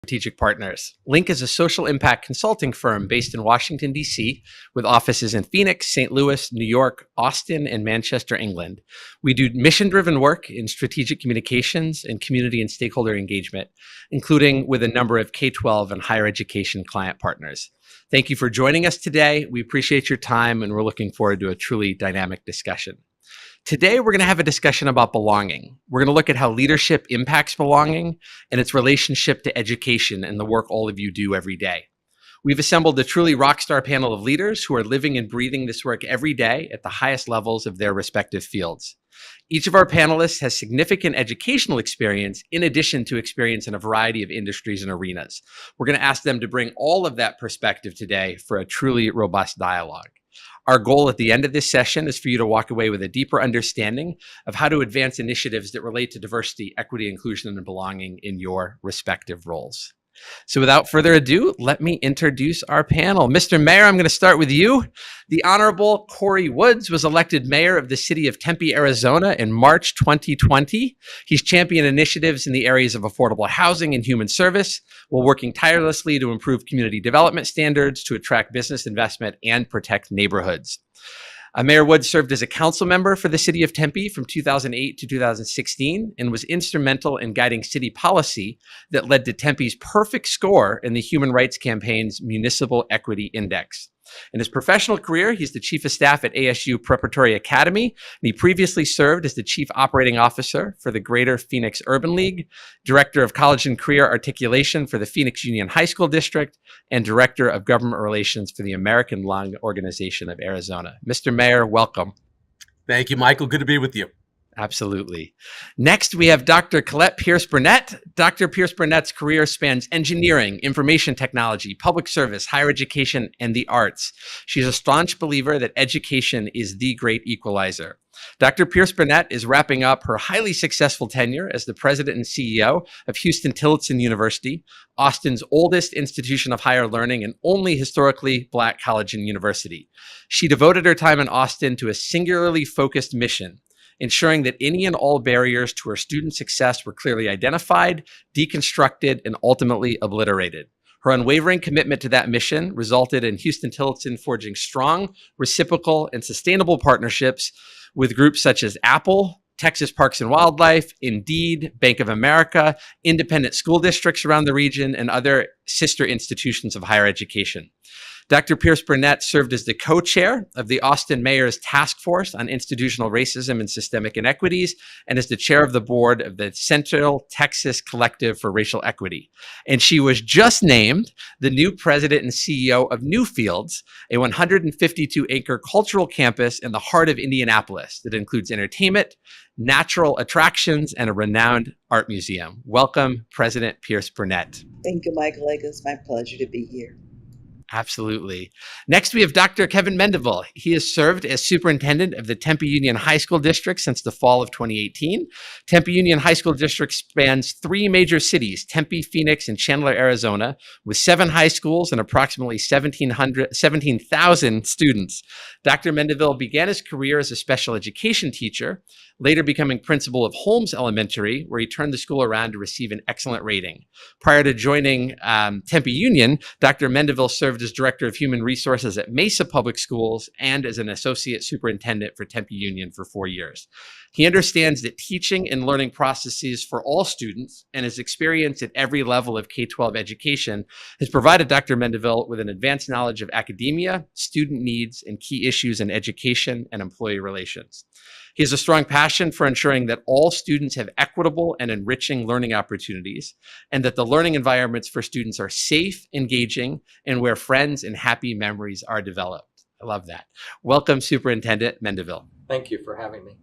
Strategic Partners. Link is a social impact consulting firm based in Washington, D.C., with offices in Phoenix, St. Louis, New York, Austin, and Manchester, England. We do mission-driven work in strategic communications and community and stakeholder engagement, including with a number of K-12 and higher education client partners. Thank you for joining us today. We appreciate your time, and we're looking forward to a truly dynamic discussion. Today, we're going to have a discussion about belonging. We're going to look at how leadership impacts belonging and its relationship to education and the work all of you do every day. We've assembled a truly rockstar panel of leaders who are living and breathing this work every day at the highest levels of their respective fields. Each of our panelists has significant educational experience in addition to experience in a variety of industries and arenas. We're going to ask them to bring all of that perspective today for a truly robust dialogue. Our goal at the end of this session is for you to walk away with a deeper understanding of how to advance initiatives that relate to diversity, equity, inclusion, and belonging in your respective roles. So without further ado, let me introduce our panel. Mr. Mayor, I'm going to start with you. The Honorable Corey Woods was elected mayor of the city of Tempe, Arizona in March 2020. He's championed initiatives in the areas of affordable housing and human service, while working tirelessly to improve community development standards, to attract business investment, and protect neighborhoods. Mayor Woods served as a council member for the city of Tempe from 2008 to 2016 and was instrumental in guiding city policy that led to Tempe's perfect score in the Human Rights Campaign's Municipal Equity Index. In his professional career, he's the chief of staff at ASU Preparatory Academy, and he previously served as the chief operating officer for the Greater Phoenix Urban League, director of college and career articulation for the Phoenix Union High School District, and director of government relations for the American Lung Organization of Arizona. Mr. Mayor, welcome. Thank you, Michael. Good to be with you. Absolutely. Next, we have Dr. Colette Pierce-Burnett. Dr. Pierce-Burnett's career spans engineering, information technology, public service, higher education, and the arts. She's a staunch believer that education is the great equalizer. Dr. Pierce-Burnett is wrapping up her highly successful tenure as the president and CEO of Huston-Tillotson University, Austin's oldest institution of higher learning and only historically Black college and university. She devoted her time in Austin to a singularly focused mission, ensuring that any and all barriers to her student success were clearly identified, deconstructed, and ultimately obliterated. Her unwavering commitment to that mission resulted in Huston-Tillotson forging strong, reciprocal, and sustainable partnerships with groups such as Apple, Texas Parks and Wildlife, Indeed, Bank of America, independent school districts around the region, and other sister institutions of higher education. Dr. Pierce-Burnett served as the co-chair of the Austin Mayor's Task Force on Institutional Racism and Systemic Inequities, and as the chair of the board of the Central Texas Collective for Racial Equity. And she was just named the new president and CEO of Newfields, a 152-acre cultural campus in the heart of Indianapolis that includes entertainment, natural attractions, and a renowned art museum. Welcome, President Pierce-Burnett. Thank you, Michael. It's my pleasure to be here. Absolutely. Next, we have Dr. Kevin Mendeville. He has served as superintendent of the Tempe Union High School District since the fall of 2018. Tempe Union High School District spans 3 major cities, Tempe, Phoenix, and Chandler, Arizona, with 7 high schools and approximately 17,000 students. Dr. Mendeville began his career as a special education teacher, later becoming principal of Holmes Elementary, where he turned the school around to receive an excellent rating. Prior to joining Tempe Union, Dr. Mendeville served as director of human resources at Mesa Public Schools and as an associate superintendent for Tempe Union for 4 years. He understands that teaching and learning processes for all students and his experience at every level of K-12 education has provided Dr. Mendeville with an advanced knowledge of academia, student needs, and key issues in education and employee relations. He has a strong passion for ensuring that all students have equitable and enriching learning opportunities, and that the learning environments for students are safe, engaging, and where friends and happy memories are developed. I love that. Welcome, Superintendent Mendeville. Thank you for having me.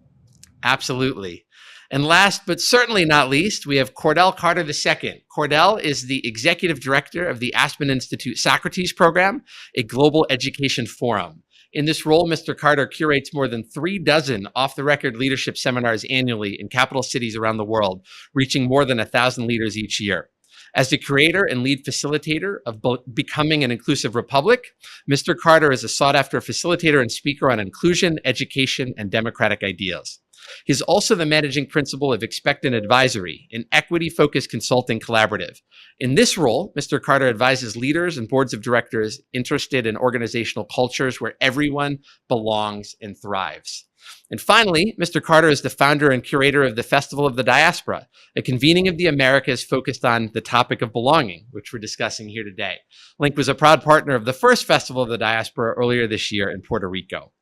Absolutely. And last but certainly not least, we have Cordell Carter II. Cordell is the executive director of the Aspen Institute Socrates Program, a global education forum. In this role, Mr. Carter curates more than 36 off-the-record leadership seminars annually in capital cities around the world, reaching more than 1,000 leaders each year. As the creator and lead facilitator of Becoming an Inclusive Republic, Mr. Carter is a sought-after facilitator and speaker on inclusion, education, and democratic ideas. He's also the managing principal of Expectant Advisory, an equity-focused consulting collaborative. In this role, Mr. Carter advises leaders and boards of directors interested in organizational cultures where everyone belongs and thrives. And finally, Mr. Carter is the founder and curator of the Festival of the Diaspora, a convening of the Americas focused on the topic of belonging, which we're discussing here today. Link was a proud partner of the first Festival of the Diaspora earlier this year in Puerto Rico.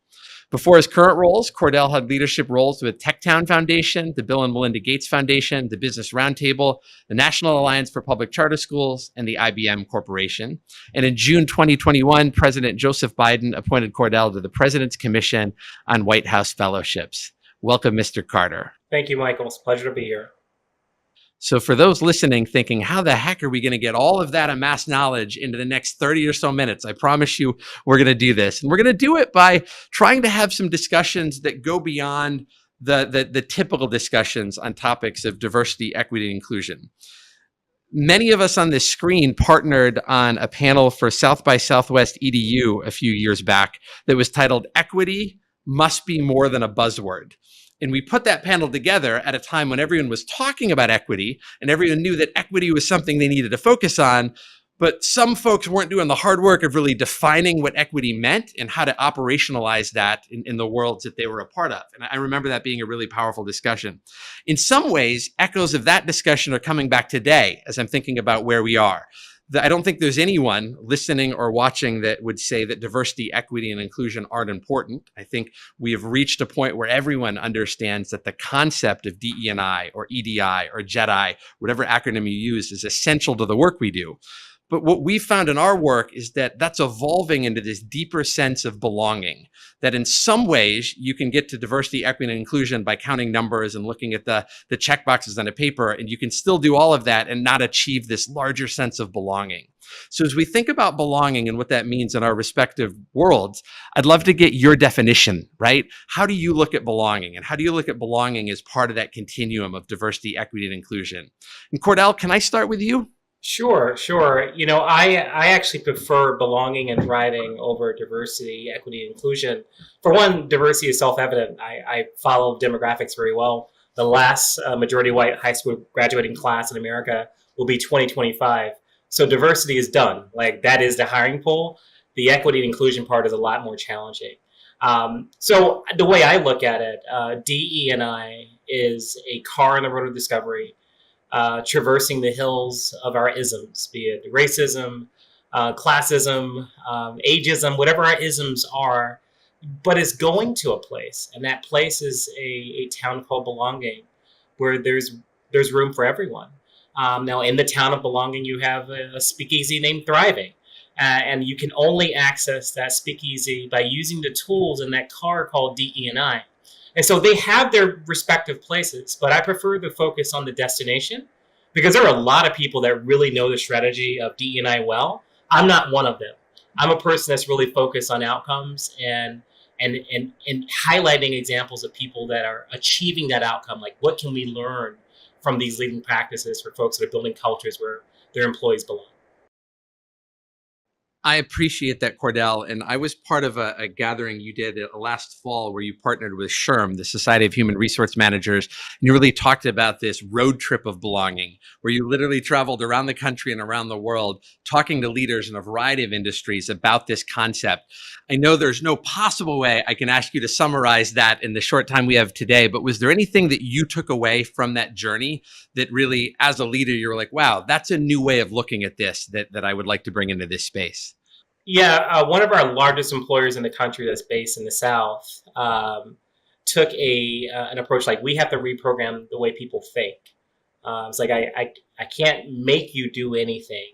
Before his current roles, Cordell had leadership roles with TechTown Foundation, the Bill and Melinda Gates Foundation, the Business Roundtable, the National Alliance for Public Charter Schools, and the IBM Corporation. And in June 2021, President Joseph Biden appointed Cordell to the President's Commission on White House Fellowships. Welcome, Mr. Carter. Thank you, Michael. It's a pleasure to be here. So for those listening thinking, how the heck are we going to get all of that amassed knowledge into the next 30 or so minutes? I promise you we're going to do this. And we're going to do it by trying to have some discussions that go beyond the typical discussions on topics of diversity, equity, and inclusion. Many of us on this screen partnered on a panel for South by Southwest EDU a few years back that was titled Equity Must Be More Than a Buzzword. And we put that panel together at a time when everyone was talking about equity and everyone knew that equity was something they needed to focus on. But some folks weren't doing the hard work of really defining what equity meant and how to operationalize that in the worlds that they were a part of. And I remember that being a really powerful discussion. In some ways, echoes of that discussion are coming back today as I'm thinking about where we are. I don't think there's anyone listening or watching that would say that diversity, equity, and inclusion aren't important. I think we have reached a point where everyone understands that the concept of DE&I or EDI or JEDI, whatever acronym you use, is essential to the work we do. But what we found in our work is that that's evolving into this deeper sense of belonging, that in some ways you can get to diversity, equity, and inclusion by counting numbers and looking at the check boxes on a paper, and you can still do all of that and not achieve this larger sense of belonging. So as we think about belonging and what that means in our respective worlds, I'd love to get your definition, right? How do you look at belonging? And how do you look at belonging as part of that continuum of diversity, equity, and inclusion? And Cordell, can I start with you? Sure. You know, I actually prefer belonging and thriving over diversity, equity, and inclusion. For one, diversity is self-evident. I follow demographics very well. The last majority white high school graduating class in America will be 2025. So diversity is done. Like, that is the hiring pool. The equity and inclusion part is a lot more challenging. So the way I look at it, DE&I is a car on the road of discovery, traversing the hills of our isms, be it racism, classism, ageism, whatever our isms are, but it's going to a place. And that place is a town called belonging, where there's room for everyone. Now, in the town of belonging, you have a speakeasy named Thriving. And you can only access that speakeasy by using the tools in that car called DE&I. And so they have their respective places, but I prefer to focus on the destination because there are a lot of people that really know the strategy of DE&I well. I'm not one of them. I'm a person that's really focused on outcomes and highlighting examples of people that are achieving that outcome. Like, what can we learn from these leading practices for folks that are building cultures where their employees belong? I appreciate that, Cordell. And I was part of a gathering you did last fall where you partnered with SHRM, the Society of Human Resource Managers. And you really talked about this road trip of belonging, where you literally traveled around the country and around the world, talking to leaders in a variety of industries about this concept. I know there's no possible way I can ask you to summarize that in the short time we have today, but was there anything that you took away from that journey that really, as a leader, you were like, wow, that's a new way of looking at this that I would like to bring into this space? Yeah, one of our largest employers in the country that's based in the South took an approach like, we have to reprogram the way people think. It's like, I can't make you do anything,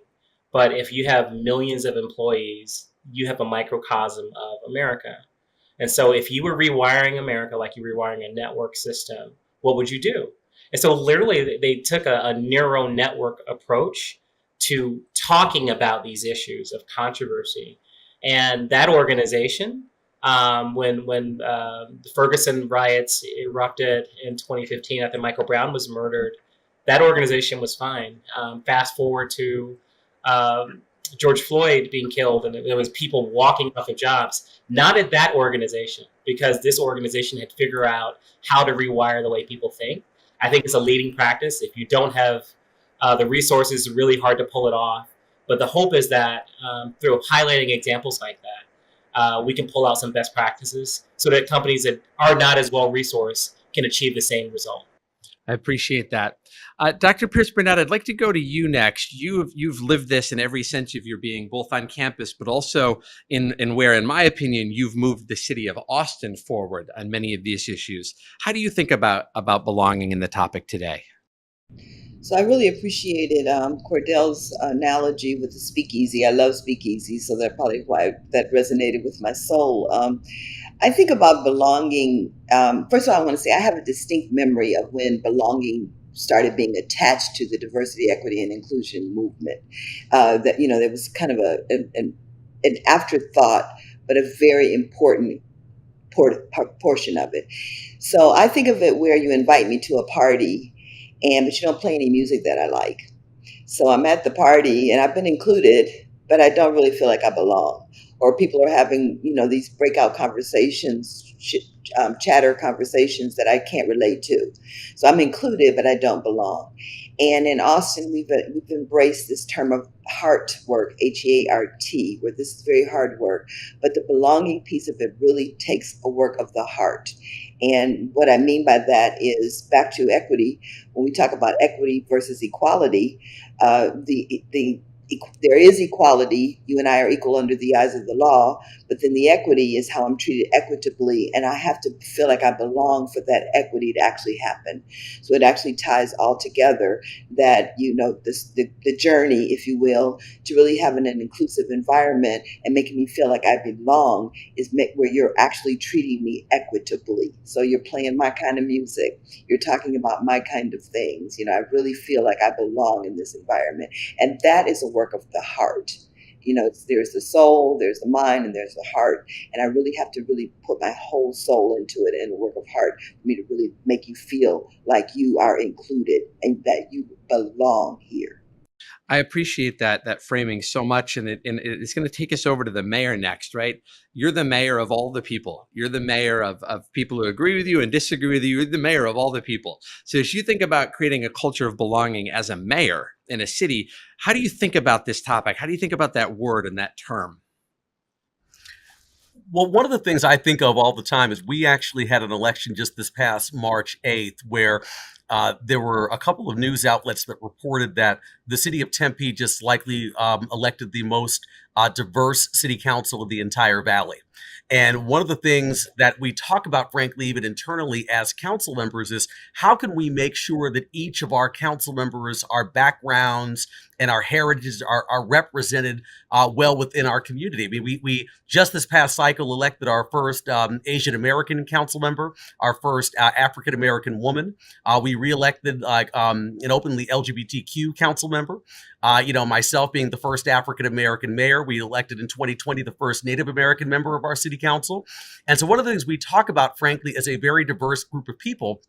but if you have millions of employees, you have a microcosm of America. And so if you were rewiring America like you're rewiring a network system, what would you do? And so literally they took a neural network approach to talking about these issues of controversy. And that organization, when the Ferguson riots erupted in 2015 after Michael Brown was murdered, that organization was fine. Fast forward to George Floyd being killed and there was people walking off of jobs, not at that organization, because this organization had figured out how to rewire the way people think. I think it's a leading practice. If you don't have the resources, it's really hard to pull it off. But the hope is that through highlighting examples like that, we can pull out some best practices so that companies that are not as well resourced can achieve the same result. I appreciate that. Dr. Pierce Burnett, I'd like to go to you next. You've lived this in every sense of your being, both on campus, but also in where, in my opinion, you've moved the city of Austin forward on many of these issues. How do you think about belonging in the topic today? So I really appreciated Cordell's analogy with the speakeasy. I love speakeasy, so that's probably why that resonated with my soul. I think about belonging. First of all, I want to say I have a distinct memory of when belonging started being attached to the diversity, equity, and inclusion movement. That there was kind of an afterthought, but a very important portion of it. So I think of it where you invite me to a party, but you don't play any music that I like. So I'm at the party and I've been included, but I don't really feel like I belong. Or people are having, these breakout conversations, chatter conversations that I can't relate to. So I'm included, but I don't belong. And in Austin, we've embraced this term of heart work, H-E-A-R-T, where this is very hard work. But the belonging piece of it really takes a work of the heart. And what I mean by that is back to equity. When we talk about equity versus equality, there is equality. You and I are equal under the eyes of the law, but then the equity is how I'm treated equitably, and I have to feel like I belong for that equity to actually happen. So it actually ties all together that, the journey, if you will, to really having an inclusive environment and making me feel like I belong is where you're actually treating me equitably. So you're playing my kind of music. You're talking about my kind of things. I really feel like I belong in this environment. And that is a work of the heart. There's the soul, there's the mind, and there's the heart. And I really have to really put my whole soul into it in a work of heart for me to really make you feel like you are included and that you belong here. I appreciate that framing so much, and it's going to take us over to the mayor next, right? You're the mayor of all the people. You're the mayor of people who agree with you and disagree with you. You're the mayor of all the people. So as you think about creating a culture of belonging as a mayor in a city, how do you think about this topic? How do you think about that word and that term? Well, one of the things I think of all the time is we actually had an election just this past March 8th where there were a couple of news outlets that reported that the city of Tempe just likely elected the most diverse city council of the entire valley. And one of the things that we talk about, frankly, even internally as council members is how can we make sure that each of our council members, our backgrounds and our heritages are represented well within our community. I mean, we just this past cycle elected our first Asian American council member, our first African American woman. We reelected an openly LGBTQ council member. Myself being the first African American mayor, we elected in 2020 the first Native American member of our city council. And so one of the things we talk about, frankly, as a very diverse group of people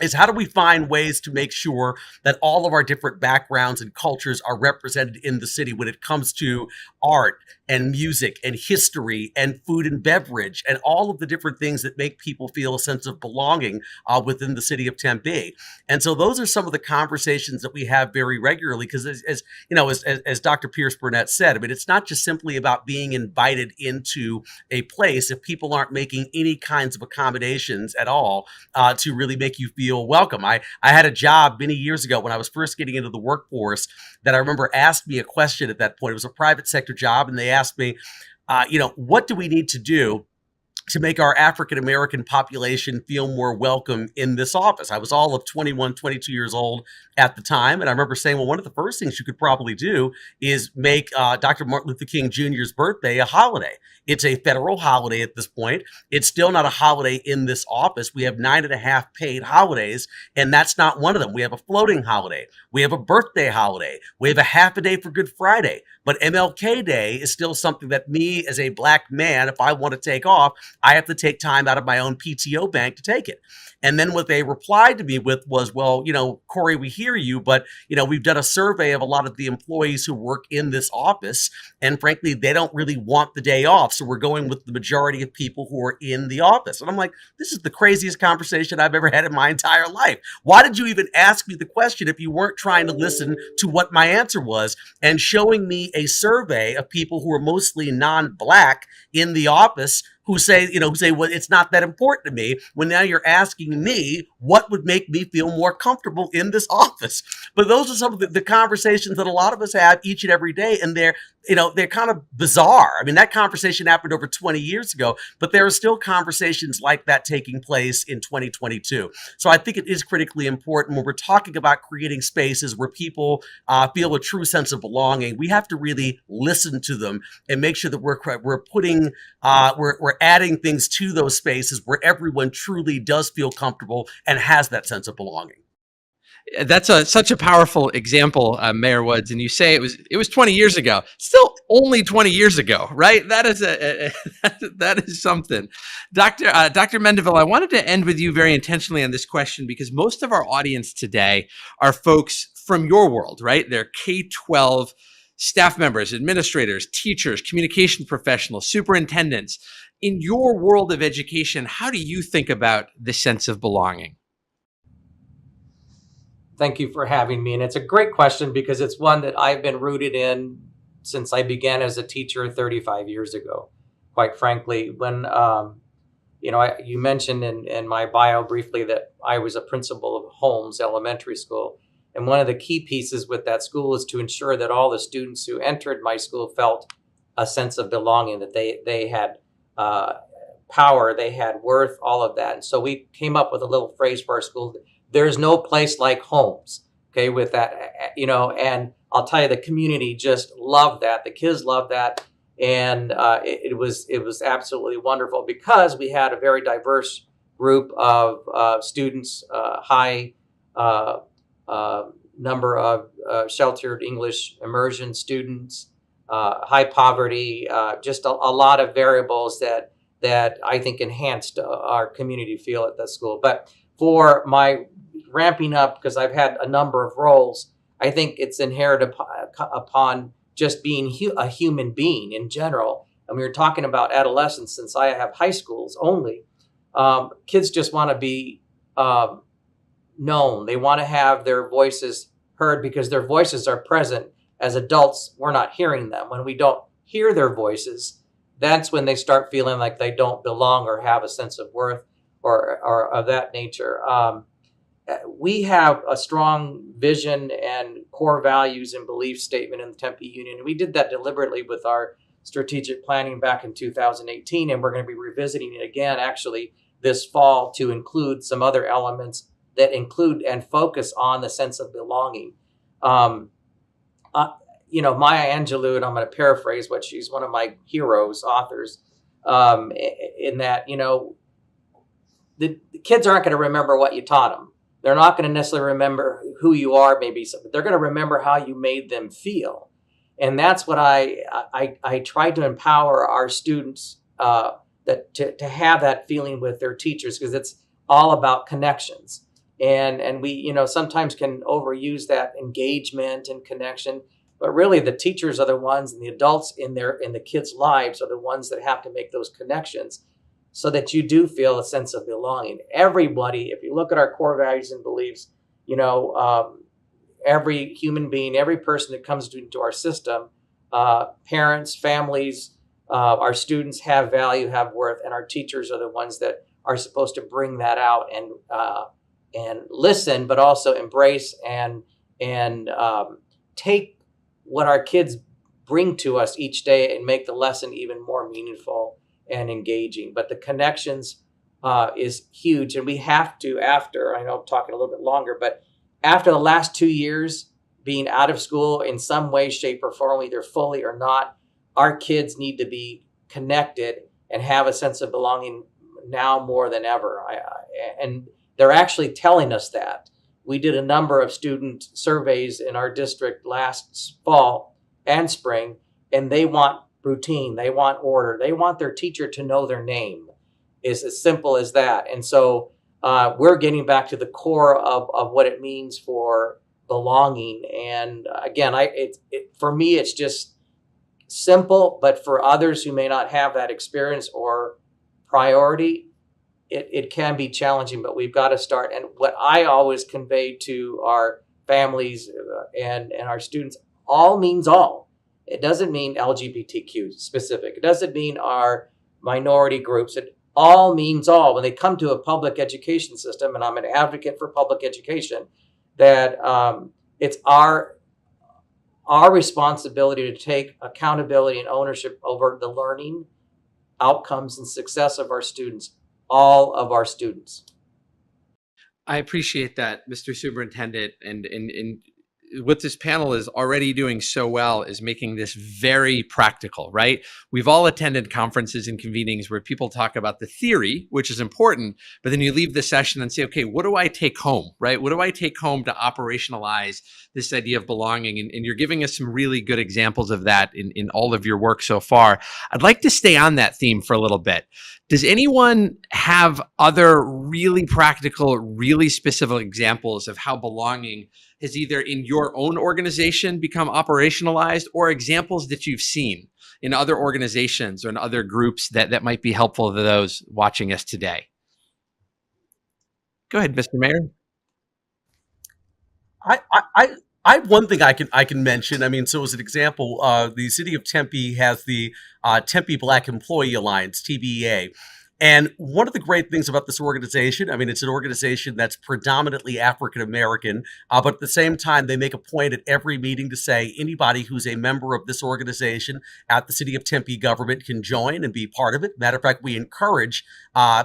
is how do we find ways to make sure that all of our different backgrounds and cultures are represented in the city when it comes to art and music and history and food and beverage and all of the different things that make people feel a sense of belonging within the city of Tempe. And so those are some of the conversations that we have very regularly because as Dr. Pierce Burnett said, I mean, it's not just simply about being invited into a place if people aren't making any kinds of accommodations at all to really make you feel welcome. I had a job many years ago when I was first getting into the workforce that I remember asked me a question at that point. It was a private sector job, and they asked me, what do we need to do to make our African American population feel more welcome in this office? I was all of 21, 22 years old at the time. And I remember saying, well, one of the first things you could probably do is make Dr. Martin Luther King Jr.'s birthday a holiday. It's a federal holiday at this point. It's still not a holiday in this office. We have 9.5 paid holidays, and that's not one of them. We have a floating holiday. We have a birthday holiday. We have a half a day for Good Friday. But MLK Day is still something that me as a Black man, if I want to take off, I have to take time out of my own PTO bank to take it. And then what they replied to me with was, well, Corey, we hear you, but, we've done a survey of a lot of the employees who work in this office. And frankly, they don't really want the day off. So we're going with the majority of people who are in the office. And I'm like, this is the craziest conversation I've ever had in my entire life. Why did you even ask me the question if you weren't trying to listen to what my answer was and showing me a survey of people who are mostly non-Black in the office who say, well, it's not that important to me, when now you're asking me what would make me feel more comfortable in this office. But those are some of the conversations that a lot of us have each and every day. And they're kind of bizarre. I mean, that conversation happened over 20 years ago, but there are still conversations like that taking place in 2022. So I think it is critically important when we're talking about creating spaces where people feel a true sense of belonging. We have to really listen to them and make sure that we're putting, we're adding things to those spaces where everyone truly does feel comfortable and has that sense of belonging. That's such a powerful example, Mayor Woods. And you say it was 20 years ago. Still only 20 years ago, right? That is that is something. Dr. Mendeville, I wanted to end with you very intentionally on this question because most of our audience today are folks from your world, right? They're K-12 staff members, administrators, teachers, communication professionals, superintendents. In your world of education, how do you think about the sense of belonging? Thank you for having me. And it's a great question because it's one that I've been rooted in since I began as a teacher 35 years ago. Quite frankly, when, you mentioned in my bio briefly that I was a principal of Holmes Elementary School. And one of the key pieces with that school is to ensure that all the students who entered my school felt a sense of belonging, that they had power, they had worth, all of that. And so we came up with a little phrase for our school: there's no place like Holmes. Okay, with that, and I'll tell you, the community just loved that. The kids loved that. And it was absolutely wonderful because we had a very diverse group of students, high number of sheltered English immersion students, high poverty, just a lot of variables that I think enhanced our community feel at that school. But for my ramping up, because I've had a number of roles, I think it's inherent upon just being a human being in general. And we were talking about adolescence, since I have high schools only. Kids just want to be known. They want to have their voices heard because their voices are present. As adults, we're not hearing them. When we don't hear their voices, that's when they start feeling like they don't belong or have a sense of worth or of that nature. We have a strong vision and core values and belief statement in the Tempe Union. We did that deliberately with our strategic planning back in 2018, and we're going to be revisiting it again actually this fall to include some other elements that include and focus on the sense of belonging. Maya Angelou, and I'm going to paraphrase what she's one of my heroes, authors, in that, the kids aren't going to remember what you taught them. They're not going to necessarily remember who you are, maybe, but they're going to remember how you made them feel. And that's what I try to empower our students to have that feeling with their teachers, because it's all about connections. And we, sometimes can overuse that engagement and connection, but really the teachers are the ones, and the adults in the kids' lives are the ones that have to make those connections so that you do feel a sense of belonging. Everybody, if you look at our core values and beliefs, every human being, every person that comes into our system, parents, families, our students have value, have worth, and our teachers are the ones that are supposed to bring that out and listen, but also embrace and take what our kids bring to us each day and make the lesson even more meaningful and engaging. But the connections is huge. And we have to, I know I'm talking a little bit longer, but after the last 2 years being out of school in some way, shape, or form, either fully or not, our kids need to be connected and have a sense of belonging now more than ever. And they're actually telling us that. We did a number of student surveys in our district last fall and spring, and they want routine, they want order, they want their teacher to know their name. is as simple as that. And so we're getting back to the core of what it means for belonging. And again, for me, it's just simple, but for others who may not have that experience or priority, it can be challenging, but we've got to start. And what I always convey to our families and our students, all means all. It doesn't mean LGBTQ specific. It doesn't mean our minority groups. It all means all. When they come to a public education system, and I'm an advocate for public education, that it's our responsibility to take accountability and ownership over the learning outcomes and success of our students, all of our students. I appreciate that, Mr. Superintendent, and what this panel is already doing so well is making this very practical, right? We've all attended conferences and convenings where people talk about the theory, which is important, but then you leave the session and say, okay, what do I take home, right? What do I take home to operationalize this idea of belonging? And you're giving us some really good examples of that in all of your work so far. I'd like to stay on that theme for a little bit. Does anyone have other really practical, really specific examples of how belonging has either in your own organization become operationalized, or examples that you've seen in other organizations or in other groups that might be helpful to those watching us today? Go ahead, Mr. Mayor. I have one thing I can mention. I mean, so as an example, the city of Tempe has the Tempe Black Employee Alliance, TBEA. And one of the great things about this organization, I mean, it's an organization that's predominantly African American, but at the same time, they make a point at every meeting to say anybody who's a member of this organization at the city of Tempe government can join and be part of it. Matter of fact, we encourage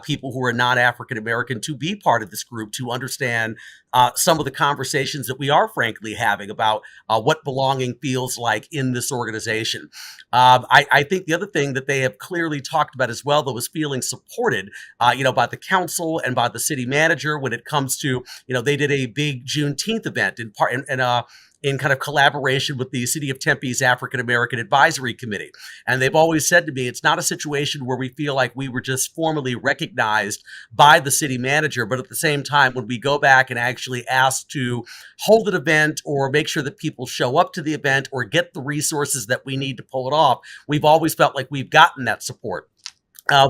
people who are not African American to be part of this group, to understand some of the conversations that we are frankly having about what belonging feels like in this organization. I think the other thing that they have clearly talked about as well, though, is feeling supported, by the council and by the city manager when it comes to, they did a big Juneteenth event in kind of collaboration with the City of Tempe's African American Advisory Committee. And they've always said to me, it's not a situation where we feel like we were just formally recognized by the city manager, but at the same time, when we go back and actually ask to hold an event or make sure that people show up to the event or get the resources that we need to pull it off, we've always felt like we've gotten that support.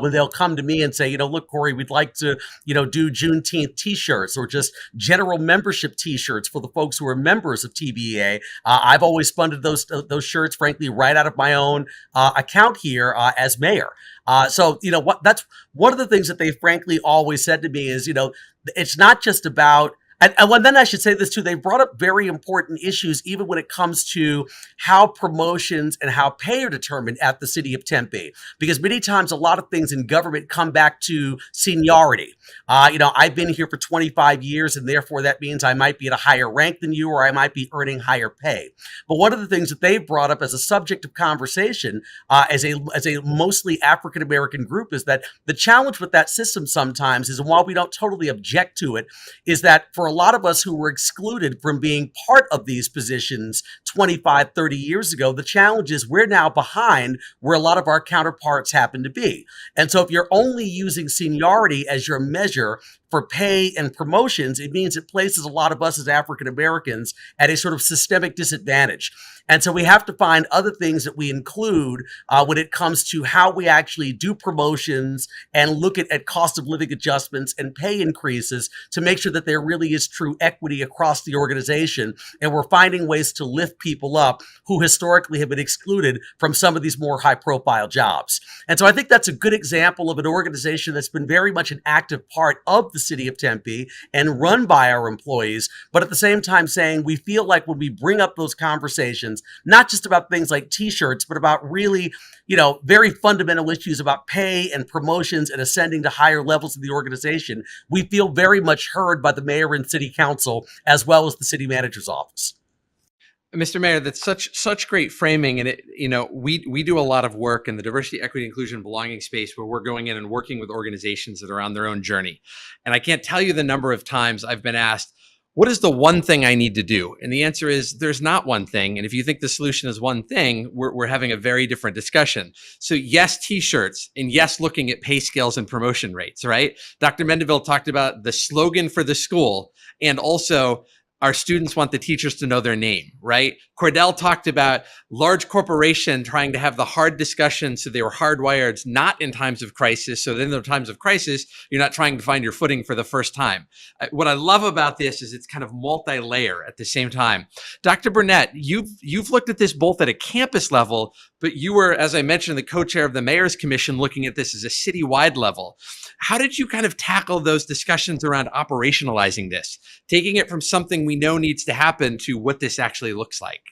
When they'll come to me and say, look, Corey, we'd like to, do Juneteenth t-shirts or just general membership t-shirts for the folks who are members of TBEA. I've always funded those shirts, frankly, right out of my own account here as mayor. So, that's one of the things that they frankly always said to me is, it's not just about, and then I should say this too, they brought up very important issues, even when it comes to how promotions and how pay are determined at the city of Tempe. Because many times a lot of things in government come back to seniority. I've been here for 25 years, and therefore that means I might be at a higher rank than you, or I might be earning higher pay. But one of the things that they've brought up as a subject of conversation as a mostly African-American group is that the challenge with that system sometimes is, and while we don't totally object to it, is that for a lot of us who were excluded from being part of these positions 25, 30 years ago, the challenge is we're now behind where a lot of our counterparts happen to be. And so if you're only using seniority as your measure for pay and promotions, it means it places a lot of us as African Americans at a sort of systemic disadvantage. And so we have to find other things that we include when it comes to how we actually do promotions and look at cost of living adjustments and pay increases to make sure that there really is true equity across the organization. And we're finding ways to lift people up who historically have been excluded from some of these more high profile jobs. And so I think that's a good example of an organization that's been very much an active part of the city of Tempe and run by our employees, but at the same time saying we feel like when we bring up those conversations, not just about things like t-shirts, but about really, very fundamental issues about pay and promotions and ascending to higher levels of the organization, we feel very much heard by the mayor and city council, as well as the city manager's office. Mr. Mayor, that's such great framing, and we do a lot of work in the diversity, equity, inclusion, belonging space where we're going in and working with organizations that are on their own journey. And I can't tell you the number of times I've been asked, what is the one thing I need to do? And the answer is there's not one thing. And if you think the solution is one thing, we're having a very different discussion. So yes, t-shirts, and yes, looking at pay scales and promotion rates, right? Dr. Mendeville talked about the slogan for the school, and also our students want the teachers to know their name, right? Cordell talked about large corporation trying to have the hard discussion, so they were hardwired, not in times of crisis. So then in the times of crisis, you're not trying to find your footing for the first time. What I love about this is it's kind of multi-layer at the same time. Dr. Burnett, you've looked at this both at a campus level, but you were, as I mentioned, the co-chair of the Mayor's Commission looking at this as a citywide level. How did you kind of tackle those discussions around operationalizing this, taking it from something we know needs to happen to what this actually looks like?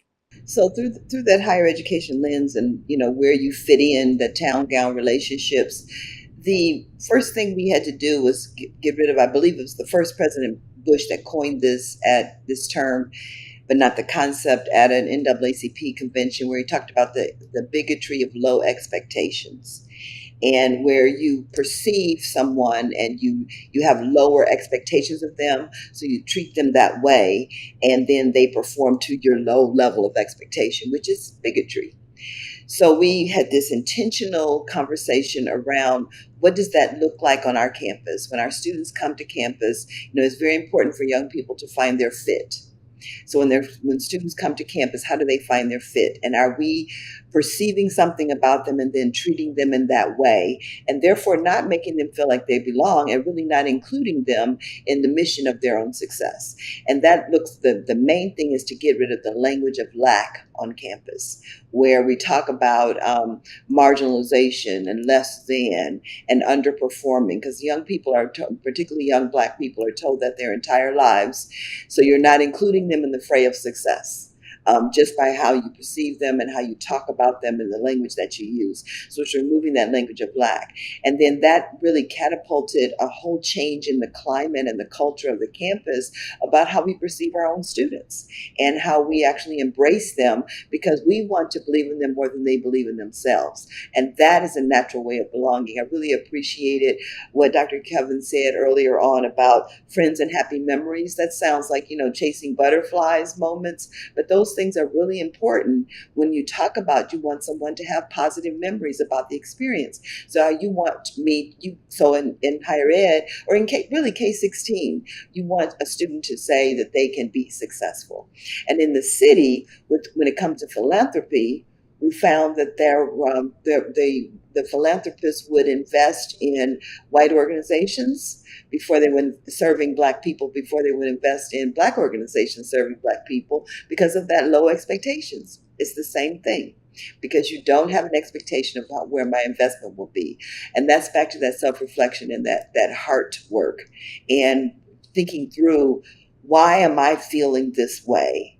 So through that higher education lens, and where you fit in, the town gown relationships, the first thing we had to do was get rid of, I believe it was the first President Bush that coined this term, but not the concept, at an NAACP convention where he talked about the bigotry of low expectations, and where you perceive someone and you have lower expectations of them, so you treat them that way, and then they perform to your low level of expectation, which is bigotry. So we had this intentional conversation around what does that look like on our campus. When our students come to campus, it's very important for young people to find their fit. So when students come to campus, how do they find their fit? And are we perceiving something about them and then treating them in that way, and therefore not making them feel like they belong, and really not including them in the mission of their own success? And that the main thing is to get rid of the language of lack on campus, where we talk about marginalization and less than and underperforming, because young people particularly young Black people, are told that their entire lives. So you're not including them in the fray of success. Just by how you perceive them and how you talk about them and the language that you use. So it's removing that language of lack. And then that really catapulted a whole change in the climate and the culture of the campus about how we perceive our own students and how we actually embrace them, because we want to believe in them more than they believe in themselves. And that is a natural way of belonging. I really appreciated what Dr. Kevin said earlier on about friends and happy memories. That sounds like, chasing butterflies moments, but those things are really important when you talk about you want someone to have positive memories about the experience. So you want in higher ed, or in really K-16, you want a student to say that they can be successful. And in the city, when it comes to philanthropy, we found that the philanthropists would invest in white organizations before they were serving Black people, before they would invest in Black organizations serving Black people, because of that low expectations. It's the same thing, because you don't have an expectation about where my investment will be. And that's back to that self-reflection and that heart work, and thinking through, why am I feeling this way?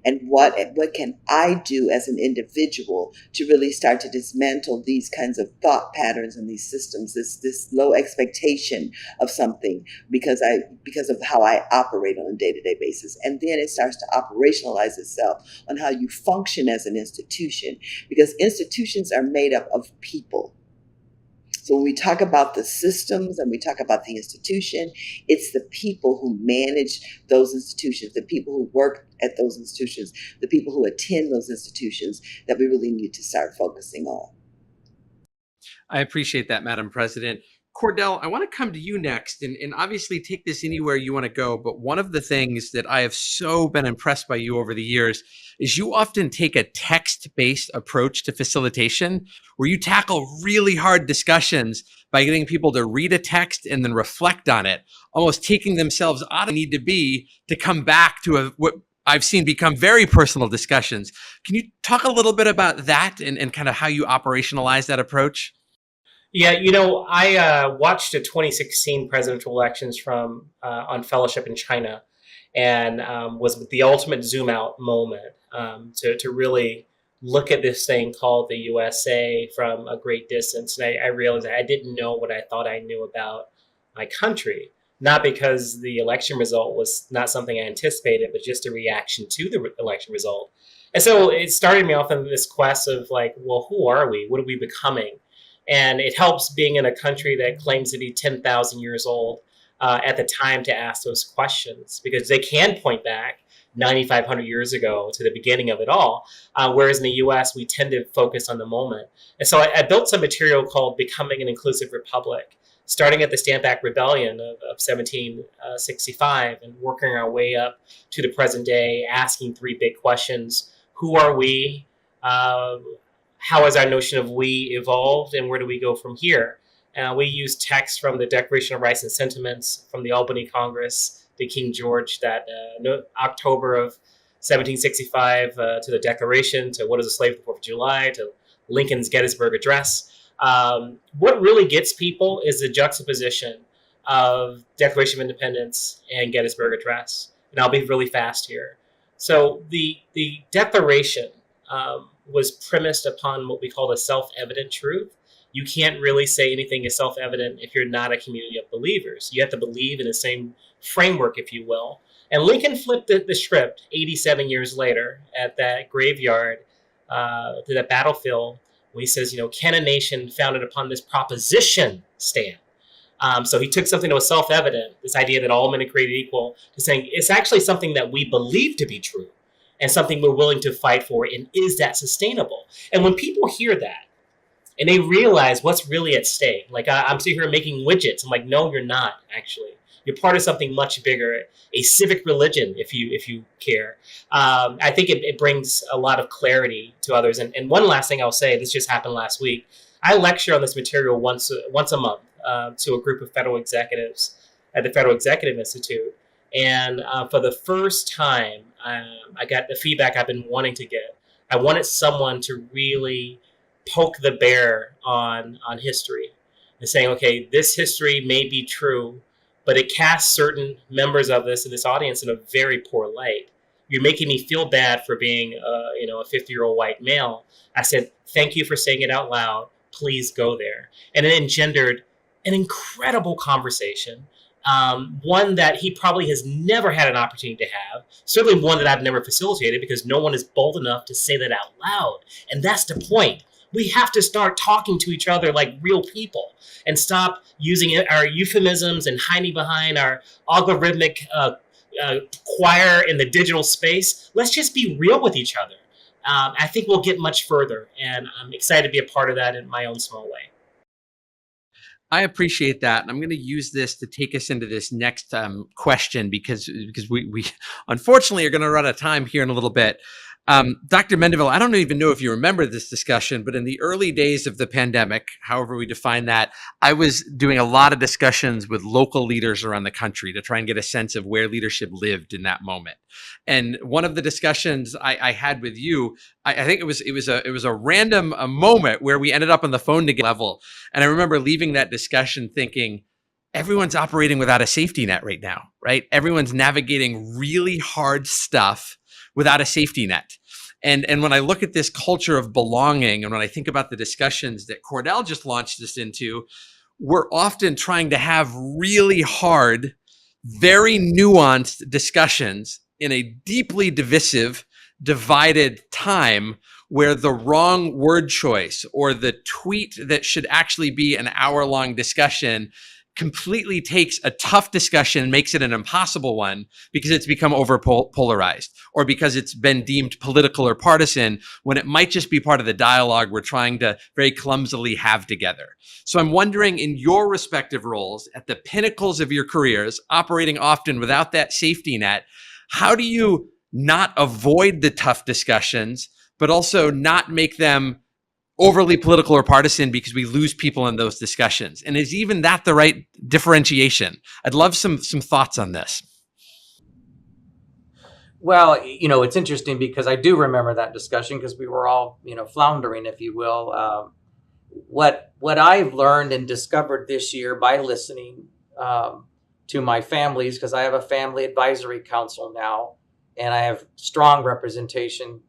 And what can I do as an individual to really start to dismantle these kinds of thought patterns and these systems, this low expectation of something because of how I operate on a day-to-day basis. And then it starts to operationalize itself on how you function as an institution, because institutions are made up of people. So when we talk about the systems and we talk about the institution, it's the people who manage those institutions, the people who work at those institutions, the people who attend those institutions, that we really need to start focusing on. I appreciate that, Madam President. Cordell, I want to come to you next, and obviously take this anywhere you want to go. But one of the things that I have so been impressed by you over the years is you often take a text-based approach to facilitation, where you tackle really hard discussions by getting people to read a text and then reflect on it, almost taking themselves out of need to be to come back to what I've seen become very personal discussions. Can you talk a little bit about that and kind of how you operationalize that approach? Yeah, I watched the 2016 presidential elections from on fellowship in China, and was the ultimate zoom out moment to really look at this thing called the USA from a great distance. And I realized I didn't know what I thought I knew about my country, not because the election result was not something I anticipated, but just a reaction to the election result. And so it started me off in this quest of like, well, who are we? What are we becoming? And it helps being in a country that claims to be 10,000 years old, at the time to ask those questions, because they can point back 9,500 years ago to the beginning of it all. Whereas in the US, we tend to focus on the moment. And so I built some material called Becoming an Inclusive Republic, starting at the Stamp Act Rebellion of 1765 and working our way up to the present day, asking three big questions. Who are we? How has our notion of we evolved? And where do we go from here? We use text from the Declaration of Rights and Sentiments from the Albany Congress to King George, that October of 1765, to the Declaration, to What is a Slave, the 4th of July, to Lincoln's Gettysburg Address. What really gets people is the juxtaposition of Declaration of Independence and Gettysburg Address. And I'll be really fast here. So the Declaration was premised upon what we call the self-evident truth. You can't really say anything is self-evident if you're not a community of believers. You have to believe in the same framework, if you will. And Lincoln flipped the script 87 years later at that graveyard, to that battlefield, when he says, can a nation founded upon this proposition stand? So he took something that was self-evident, this idea that all men are created equal, to saying it's actually something that we believe to be true and something we're willing to fight for. And is that sustainable? And when people hear that and they realize what's really at stake, like I'm sitting here making widgets. I'm like, no, you're not actually. You're part of something much bigger, a civic religion, if you care. I think it brings a lot of clarity to others. And one last thing I'll say, this just happened last week. I lecture on this material once a month to a group of federal executives at the Federal Executive Institute. And for the first time, I got the feedback I've been wanting to get. I wanted someone to really poke the bear on history and saying, okay, this history may be true, but it casts certain members of this audience in a very poor light. You're making me feel bad for being a 50-year-old white male. I said, thank you for saying it out loud. Please go there. And it engendered an incredible conversation, one that he probably has never had an opportunity to have, certainly one that I've never facilitated, because no one is bold enough to say that out loud. And that's the point. We have to start talking to each other like real people and stop using our euphemisms and hiding behind our algorithmic choir in the digital space. Let's just be real with each other. I think we'll get much further, and I'm excited to be a part of that in my own small way. I appreciate that. And I'm going to use this to take us into this next question because we unfortunately are going to run out of time here in a little bit. Dr. Mendeville, I don't even know if you remember this discussion, but in the early days of the pandemic, however we define that, I was doing a lot of discussions with local leaders around the country to try and get a sense of where leadership lived in that moment. And one of the discussions I had with you, I think it was a random moment where we ended up on the phone together level. And I remember leaving that discussion thinking, everyone's operating without a safety net right now, right? Everyone's navigating really hard stuff without a safety net. And when I look at this culture of belonging, and when I think about the discussions that Cordell just launched us into, we're often trying to have really hard, very nuanced discussions in a deeply divisive, divided time where the wrong word choice or the tweet that should actually be an hour-long discussion completely takes a tough discussion and makes it an impossible one because it's become over-polarized or because it's been deemed political or partisan when it might just be part of the dialogue we're trying to very clumsily have together. So I'm wondering, in your respective roles at the pinnacles of your careers, operating often without that safety net, how do you not avoid the tough discussions, but also not make them overly political or partisan because we lose people in those discussions? And is even that the right differentiation? I'd love some thoughts on this. Well, it's interesting because I do remember that discussion because we were all, floundering, if you will. What I've learned and discovered this year by listening to my families, because I have a family advisory council now, and I have strong representation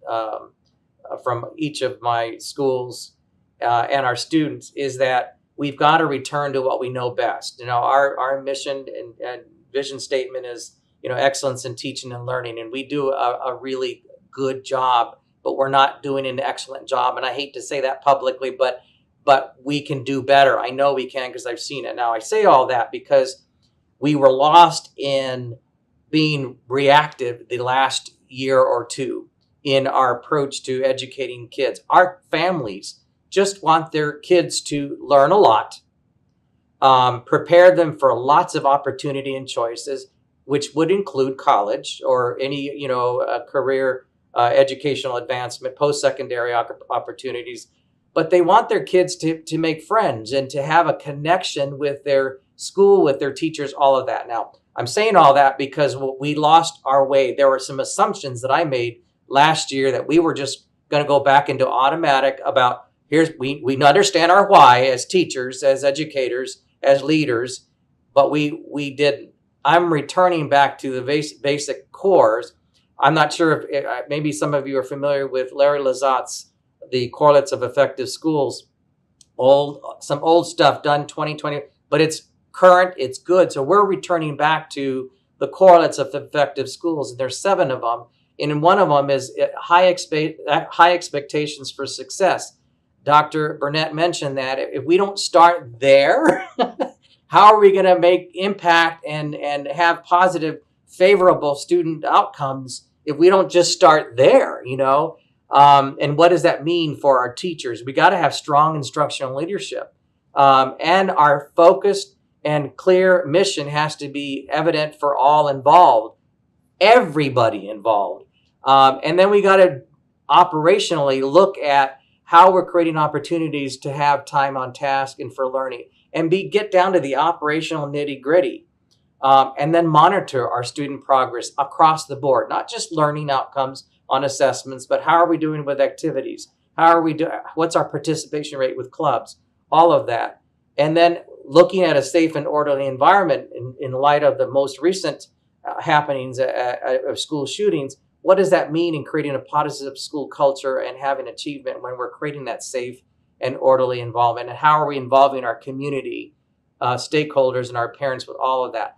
from each of my schools and our students, is that we've got to return to what we know best. Our mission and vision statement is, excellence in teaching and learning. And we do a really good job, but we're not doing an excellent job. And I hate to say that publicly, but we can do better. I know we can because I've seen it. Now, I say all that because we were lost in being reactive the last year or two in our approach to educating kids. Our families just want their kids to learn a lot, prepare them for lots of opportunity and choices, which would include college or any, career, educational advancement, post-secondary opportunities. But they want their kids to make friends and to have a connection with their school, with their teachers, all of that. Now, I'm saying all that because we lost our way. There were some assumptions that I made last year that we were just going to go back into automatic about we understand our why as teachers, as educators, as leaders, but we didn't. I'm returning back to the basic cores. I'm not sure if maybe some of you are familiar with Larry Lazat's The Correlates of Effective Schools, some old stuff done 2020, but it's current, it's good. So we're returning back to the correlates of effective schools, and there's 7 of them. And one of them is high expectations for success. Dr. Burnett mentioned that if we don't start there, how are we going to make impact and have positive, favorable student outcomes if we don't just start there, And what does that mean for our teachers? We got to have strong instructional leadership. And our focused and clear mission has to be evident for all involved, everybody involved. And then we got to operationally look at how we're creating opportunities to have time on task and for learning, and get down to the operational nitty gritty, and then monitor our student progress across the board, not just learning outcomes on assessments, but how are we doing with activities? How are we doing? What's our participation rate with clubs? All of that. And then looking at a safe and orderly environment in light of the most recent happenings of school shootings. What does that mean in creating a positive school culture and having achievement when we're creating that safe and orderly involvement? And how are we involving our community, stakeholders, and our parents with all of that?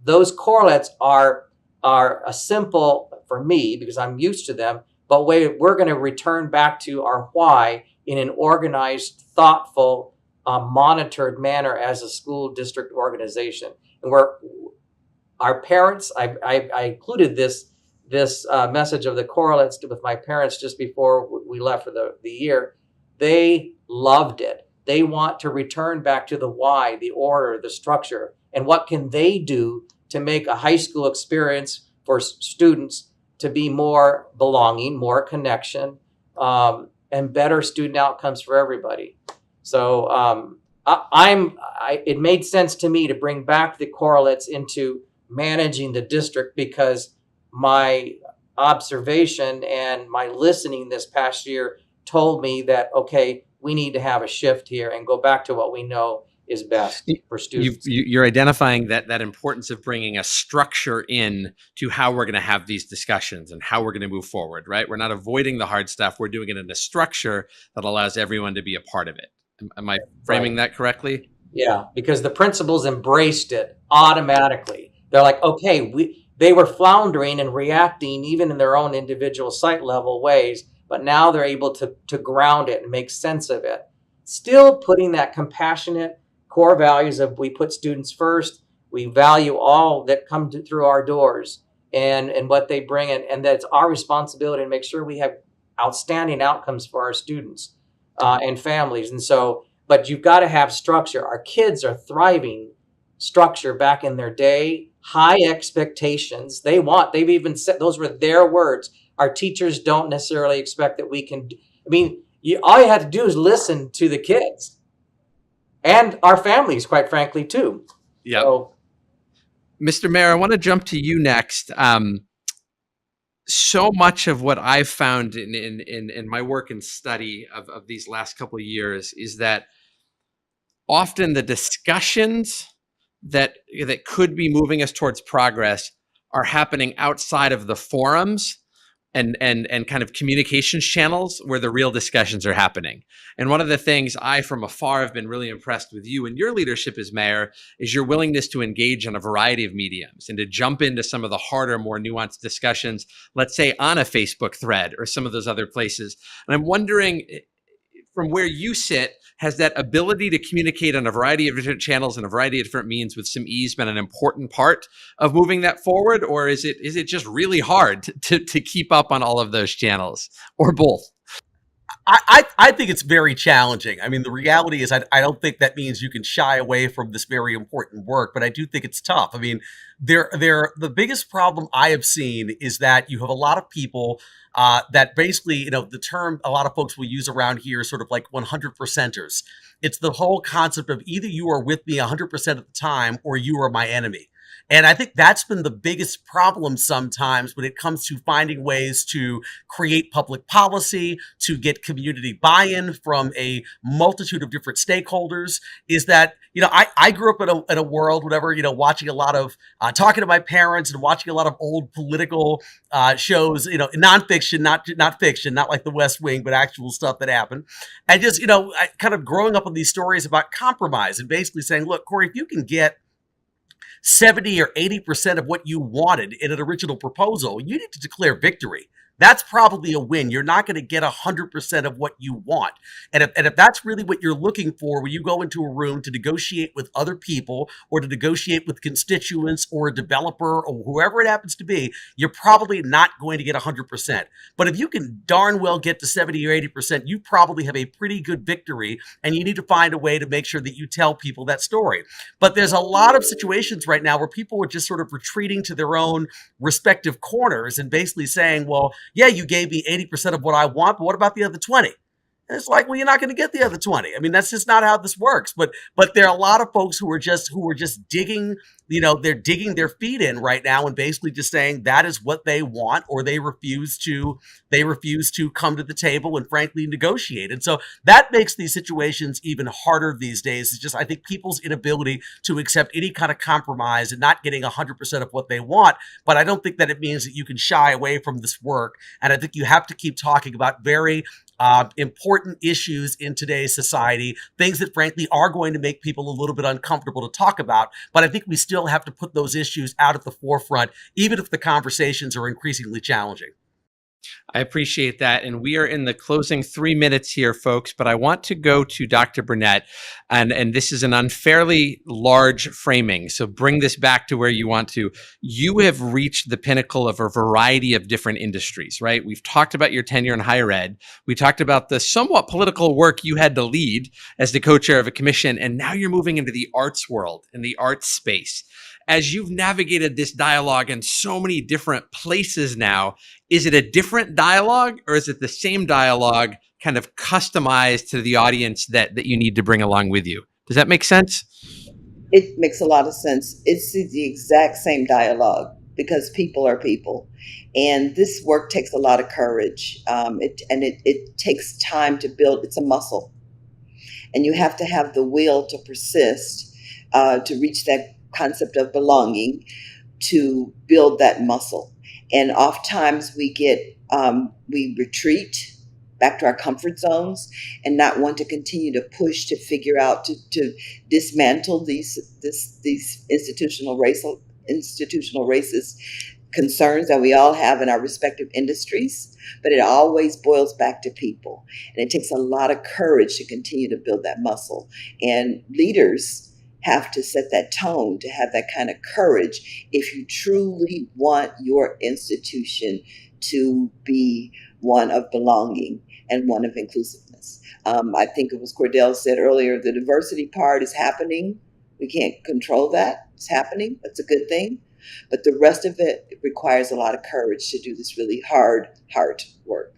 Those correlates are a simple, for me, because I'm used to them, but we're going to return back to our why in an organized, thoughtful, monitored manner as a school district organization. And our parents, I included this message of the correlates with my parents just before we left for the year. They loved it. They want to return back to the why, the order, the structure, and what can they do to make a high school experience for students to be more belonging, more connection, and better student outcomes for everybody. So it made sense to me to bring back the correlates into managing the district, because my observation and my listening this past year told me that, okay, we need to have a shift here and go back to what we know is best for students. You're identifying that importance of bringing a structure in to how we're going to have these discussions and how we're going to move forward, right? We're not avoiding the hard stuff. We're doing it in a structure that allows everyone to be a part of it. Am I framing that correctly? Yeah, because the principals embraced it automatically. They're like, okay, they were floundering and reacting even in their own individual site level ways, but now they're able to ground it and make sense of it. Still putting that compassionate core values of we put students first, we value all that come through our doors and what they bring in, and that it's our responsibility to make sure we have outstanding outcomes for our students and families. And so, but you've got to have structure. Our kids are thriving structure back in their day. High expectations. They've even said, those were their words. Our teachers don't necessarily expect that we can. All you have to do is listen to the kids and our families, quite frankly, too. Yeah. So, Mr. Mayor, I want to jump to you next. So much of what I've found in my work and study of these last couple of years is that often the discussions that could be moving us towards progress are happening outside of the forums and kind of communications channels where the real discussions are happening. And one of the things I, from afar, have been really impressed with you and your leadership as mayor is your willingness to engage on a variety of mediums and to jump into some of the harder, more nuanced discussions, let's say on a Facebook thread or some of those other places. And I'm wondering, from where you sit, has that ability to communicate on a variety of different channels and a variety of different means with some ease been an important part of moving that forward, or is it just really hard to keep up on all of those channels, or both? I think it's very challenging. I mean, the reality is, I don't think that means you can shy away from this very important work, but I do think it's tough. I mean, the biggest problem I have seen is that you have a lot of people that basically, the term a lot of folks will use around here is sort of like 100%ers. It's the whole concept of either you are with me 100% of the time or you are my enemy. And I think that's been the biggest problem sometimes when it comes to finding ways to create public policy, to get community buy-in from a multitude of different stakeholders, is that, I grew up in a world, whatever, watching a lot of, talking to my parents and watching a lot of old political shows, nonfiction, not fiction, not like The West Wing, but actual stuff that happened. And just, kind of growing up with these stories about compromise and basically saying, look, Corey, if you can get 70 or 80% of what you wanted in an original proposal, you need to declare victory. That's probably a win. You're not going to get 100% of what you want. And if that's really what you're looking for when you go into a room to negotiate with other people or to negotiate with constituents or a developer or whoever it happens to be, you're probably not going to get 100%. But if you can darn well get to 70 or 80%, you probably have a pretty good victory, and you need to find a way to make sure that you tell people that story. But there's a lot of situations right now where people are just sort of retreating to their own respective corners and basically saying, well, yeah, you gave me 80% of what I want, but what about the other 20? And it's like, well, you're not going to get the other 20. I mean, that's just not how this works. But there are a lot of folks who are just digging, they're digging their feet in right now and basically just saying that is what they want, or they refuse to come to the table and frankly negotiate. And so that makes these situations even harder these days. It's just, I think, people's inability to accept any kind of compromise and not getting 100% of what they want. But I don't think that it means that you can shy away from this work. And I think you have to keep talking about very important issues in today's society, things that frankly are going to make people a little bit uncomfortable to talk about. But I think we still have to put those issues out at the forefront, even if the conversations are increasingly challenging. I appreciate that. And we are in the closing 3 minutes here, folks, but I want to go to Dr. Burnett. And this is an unfairly large framing. So bring this back to where you want to. You have reached the pinnacle of a variety of different industries, right? We've talked about your tenure in higher ed. We talked about the somewhat political work you had to lead as the co-chair of a commission. And now you're moving into the arts world and the arts space. As you've navigated this dialogue in so many different places now, is it a different dialogue, or is it the same dialogue kind of customized to the audience that you need to bring along with you? Does that make sense? It makes a lot of sense. It's the exact same dialogue because people are people. And this work takes a lot of courage. It takes time to build. It's a muscle. And you have to have the will to persist, to reach that concept of belonging, to build that muscle. And oftentimes we retreat back to our comfort zones and not want to continue to push to figure out to dismantle these institutional racist concerns that we all have in our respective industries. But it always boils back to people, and it takes a lot of courage to continue to build that muscle. And leaders have to set that tone, to have that kind of courage if you truly want your institution to be one of belonging and one of inclusiveness. I think it was Cordell said earlier, the diversity part is happening. We can't control that. It's happening. That's a good thing. But the rest of it requires a lot of courage to do this really hard work.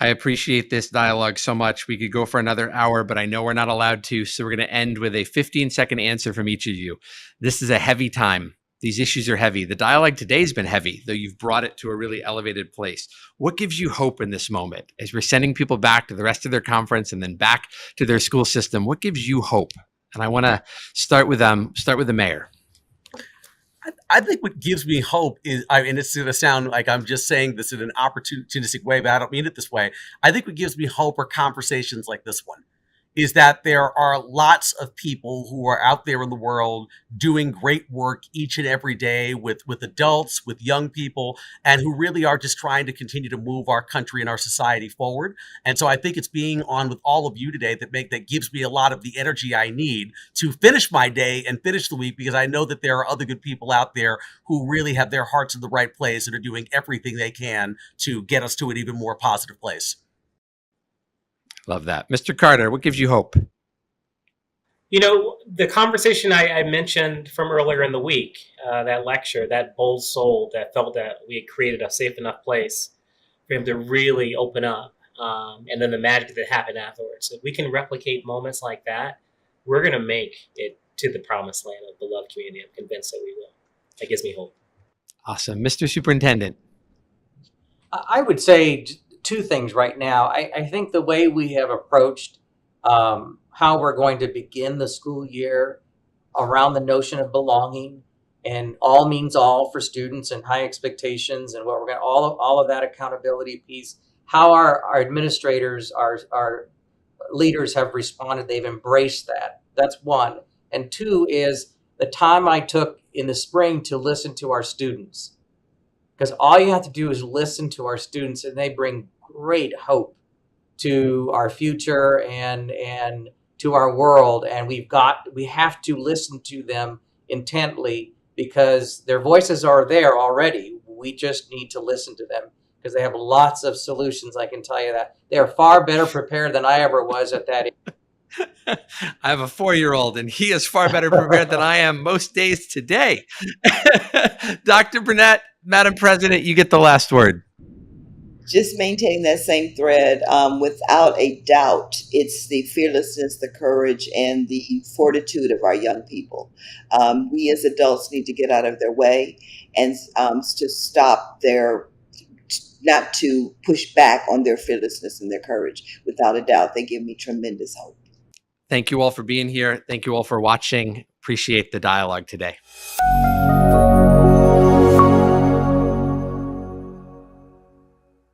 I appreciate this dialogue so much. We could go for another hour, but I know we're not allowed to. So we're going to end with a 15-second answer from each of you. This is a heavy time. These issues are heavy. The dialogue today has been heavy, though you've brought it to a really elevated place. What gives you hope in this moment as we're sending people back to the rest of their conference and then back to their school system? What gives you hope? And I want to start with the mayor. I think what gives me hope is, and it's going to sound like I'm just saying this in an opportunistic way, but I don't mean it this way. I think what gives me hope are conversations like this one. is that there are lots of people who are out there in the world doing great work each and every day with adults, with young people, and who really are just trying to continue to move our country and our society forward. And so I think it's being on with all of you today that gives me a lot of the energy I need to finish my day and finish the week, because I know that there are other good people out there who really have their hearts in the right place and are doing everything they can to get us to an even more positive place. Love that. Mr. Carter, what gives you hope? You know, the conversation I mentioned from earlier in the week, that lecture, that bold soul that felt that we had created a safe enough place for him to really open up, and then the magic that happened afterwards. If we can replicate moments like that, we're going to make it to the promised land of beloved community. I'm convinced that we will. That gives me hope. Awesome. Mr. Superintendent. I would say two things right now. I think the way we have approached how we're going to begin the school year around the notion of belonging, and all means all for students and high expectations, and what we're going to, all of that accountability piece, how our administrators, our leaders have responded. They've embraced that. That's one. And two is the time I took in the spring to listen to our students. Because all you have to do is listen to our students, and they bring great hope to our future and to our world. And we have to listen to them intently, because their voices are there already. We just need to listen to them, because they have lots of solutions. I can tell you that they are far better prepared than I ever was at that age. I have a 4-year-old, and he is far better prepared than I am most days today. Dr. Burnett, Madam President, you get the last word. Just maintaining that same thread, without a doubt, it's the fearlessness, the courage, and the fortitude of our young people. We as adults need to get out of their way and to stop not to push back on their fearlessness and their courage. Without a doubt, they give me tremendous hope. Thank you all for being here. Thank you all for watching. Appreciate the dialogue today.